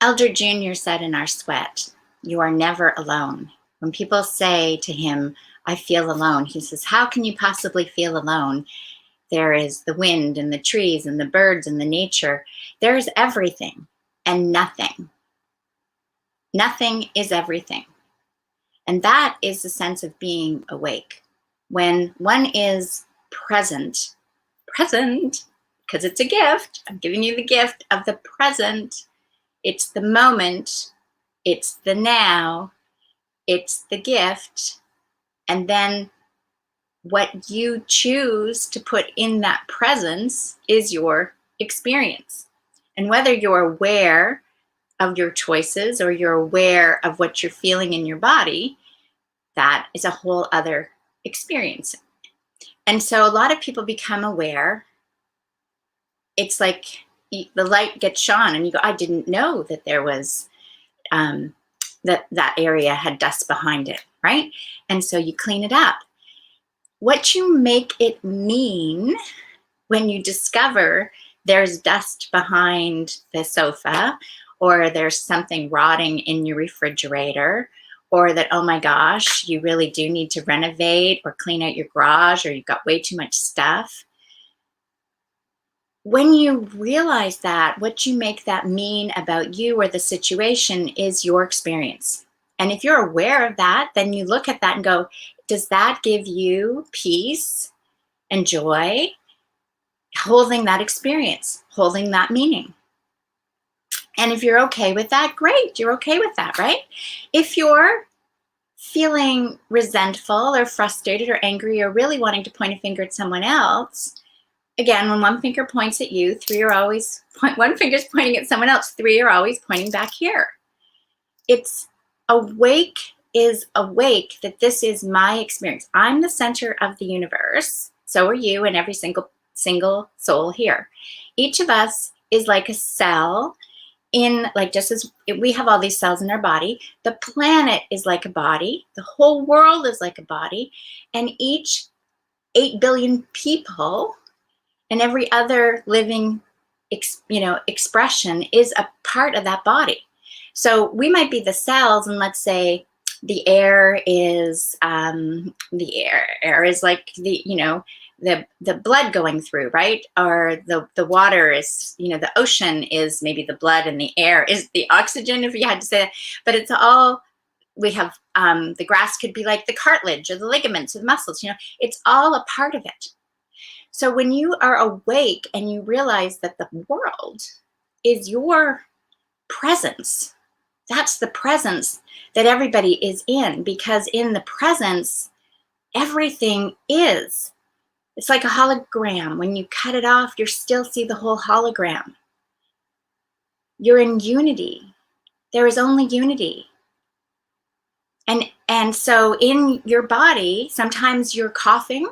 Elder Jr. said in Our Sweat, "You are never alone." When people say to him, "I feel alone," he says, "How can you possibly feel alone? There is the wind and the trees and the birds and the nature. There's everything and nothing. Nothing is everything." And that is the sense of being awake. When one is present, because it's a gift. I'm giving you the gift of the present. It's the moment. It's the now. It's the gift. And then what you choose to put in that presence is your experience. And whether you're aware of your choices or you're aware of what you're feeling in your body, that is a whole other experience. And so a lot of people become aware. It's like the light gets shone and you go, "I didn't know that there was, that area had dust behind it," right? And so you clean it up. What you make it mean when you discover there's dust behind the sofa, or there's something rotting in your refrigerator, or that, oh my gosh, you really do need to renovate or clean out your garage, or you've got way too much stuff. When you realize that, what you make that mean about you or the situation is your experience. And if you're aware of that, then you look at that and go, does that give you peace and joy? Holding that experience, holding that meaning. And if you're okay with that, great, you're okay with that, right? If you're feeling resentful or frustrated or angry or really wanting to point a finger at someone else, again, when one finger points at you, one finger's pointing at someone else, three are always pointing back here. It's awake is awake that this is my experience. I'm the center of the universe. So are you and every single soul here. Each of us is like a cell in, like, just as we have all these cells in our body, the planet is like a body, the whole world is like a body, and each 8 billion people and every other living expression is a part of that body. So we might be the cells, and let's say the air is air is like the blood going through, right? Or the water is, the ocean is maybe the blood, and the air is the oxygen, if you had to say that. But it's all, we have, the grass could be like the cartilage or the ligaments or the muscles, it's all a part of it. So when you are awake and you realize that the world is your presence, that's the presence that everybody is in, because in the presence, everything is. It's like a hologram. When you cut it off, you still see the whole hologram. You're in unity. There is only unity. And so in your body, sometimes you're coughing,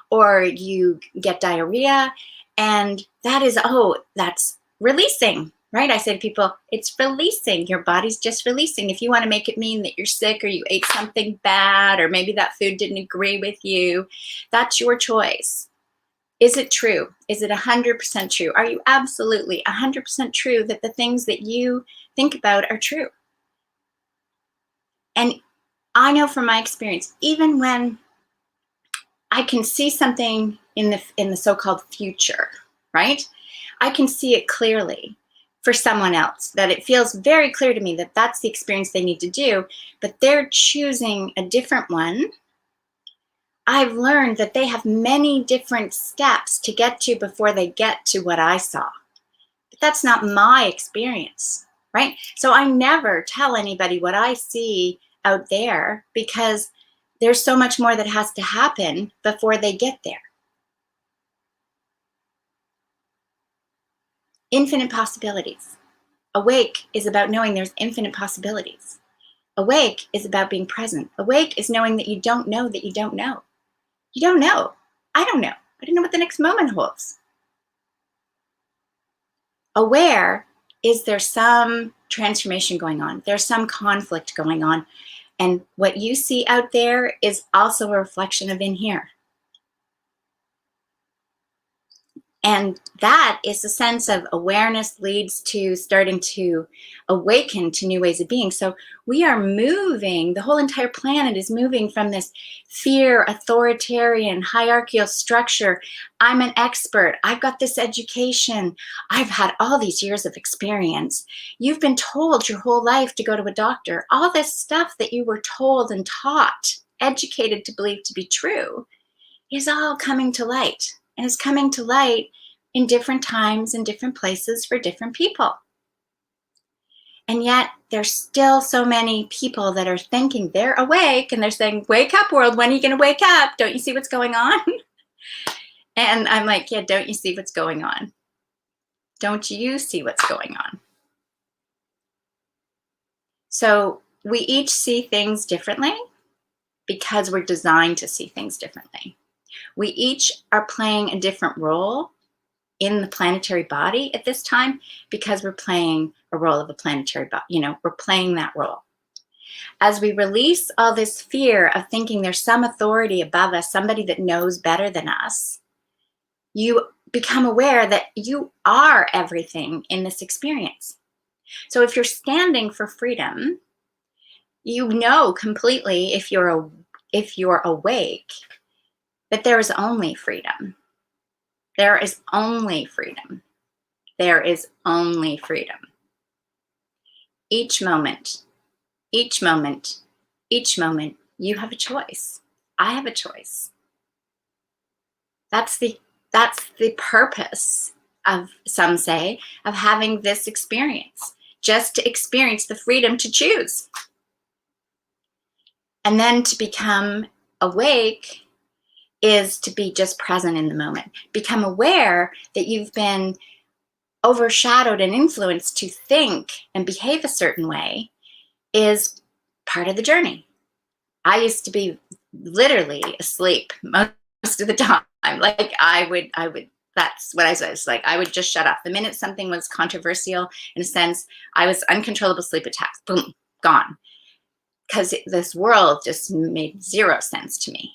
or you get diarrhea, and that is, that's releasing, right? I say to people, it's releasing. Your body's just releasing. If you want to make it mean that you're sick, or you ate something bad, or maybe that food didn't agree with you, that's your choice. Is it true? Is it 100% true? Are you absolutely 100% true that the things that you think about are true? And I know from my experience, even when I can see something in the so-called future, right? I can see it clearly for someone else, that it feels very clear to me that that's the experience they need to do, but they're choosing a different one. I've learned that they have many different steps to get to before they get to what I saw. But that's not my experience, right? So I never tell anybody what I see out there, because there's so much more that has to happen before they get there. Infinite possibilities. Awake is about knowing there's infinite possibilities. Awake is about being present. Awake is knowing that you don't know that you don't know. You don't know. I don't know. I don't know what the next moment holds. Aware is there's some transformation going on. There's some conflict going on. And what you see out there is also a reflection of in here. And that is a sense of awareness leads to starting to awaken to new ways of being. So we are moving, the whole entire planet is moving from this fear, authoritarian, hierarchical structure. I'm an expert. I've got this education. I've had all these years of experience. You've been told your whole life to go to a doctor. All this stuff that you were told and taught, educated to believe to be true, is all coming to light. And it's coming to light in different times and different places for different people. And yet there's still so many people that are thinking they're awake and they're saying, wake up world, when are you going to wake up? Don't you see what's going on? And I'm like, yeah, don't you see what's going on? Don't you see what's going on? So we each see things differently because we're designed to see things differently. We each are playing a different role in the planetary body at this time because we're playing a role of a planetary body. You know, we're playing that role. As we release all this fear of thinking there's some authority above us, somebody that knows better than us, you become aware that you are everything in this experience. So if you're standing for freedom, you know completely, if you're awake, that there is only freedom. There is only freedom. There is only freedom. Each moment, each moment, each moment, you have a choice. I have a choice. That's the purpose of, some say, of having this experience. Just to experience the freedom to choose. And then to become awake is to be just present in the moment. Become aware that you've been overshadowed and influenced to think and behave a certain way is part of the journey. I used to be literally asleep most of the time. Like I would, that's what I was like. I would just shut off. The minute something was controversial, in a sense, I was uncontrollable sleep attacks. Boom, gone. Because this world just made zero sense to me.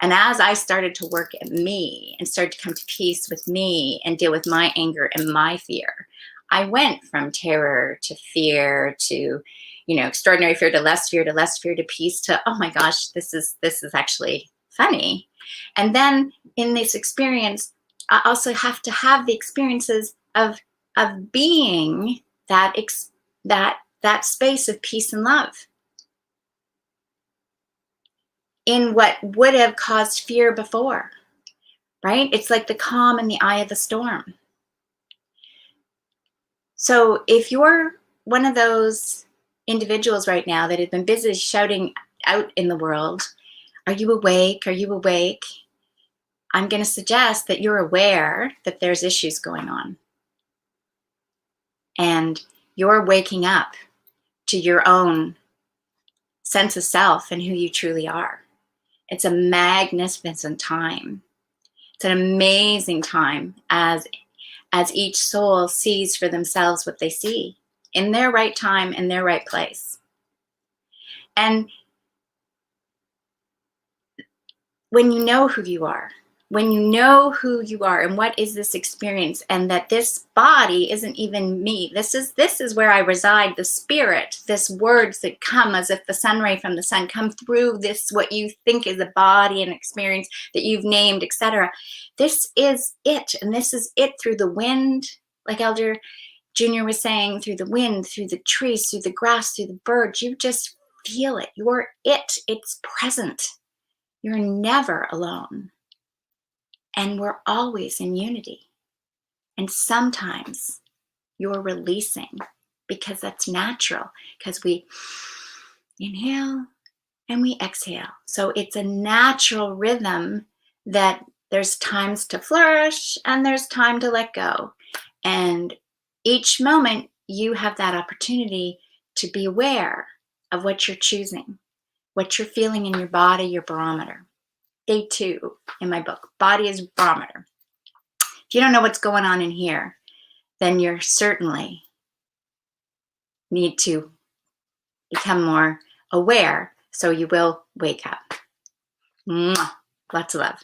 And as I started to work at me and started to come to peace with me and deal with my anger and my fear, I went from terror to fear to, extraordinary fear to less fear to peace to, oh my gosh, this is actually funny. And then in this experience, I also have to have the experiences of being that space of peace and love in what would have caused fear before, right? It's like the calm in the eye of the storm. So if you're one of those individuals right now that have been busy shouting out in the world, are you awake? Are you awake? I'm going to suggest that you're aware that there's issues going on. And you're waking up to your own sense of self and who you truly are. It's a magnificent time. It's an amazing time as each soul sees for themselves what they see in their right time, in their right place. And when you know who you are, and what is this experience, and that this body isn't even me. This is where I reside, the spirit, this words that come as if the sun ray from the sun come through this, what you think is a body and experience that you've named, etc. This is it, and this is it through the wind, like Elder Junior was saying, through the wind, through the trees, through the grass, through the birds. You just feel it. You're it. It's present. You're never alone. And we're always in unity. And sometimes you're releasing because that's natural, because we inhale and we exhale. So it's a natural rhythm that there's times to flourish and there's time to let go. And each moment you have that opportunity to be aware of what you're choosing, what you're feeling in your body, your barometer. Day 2 in my book, Body is Barometer. If you don't know what's going on in here, then you're certainly need to become more aware so you will wake up. Mwah. Lots of love.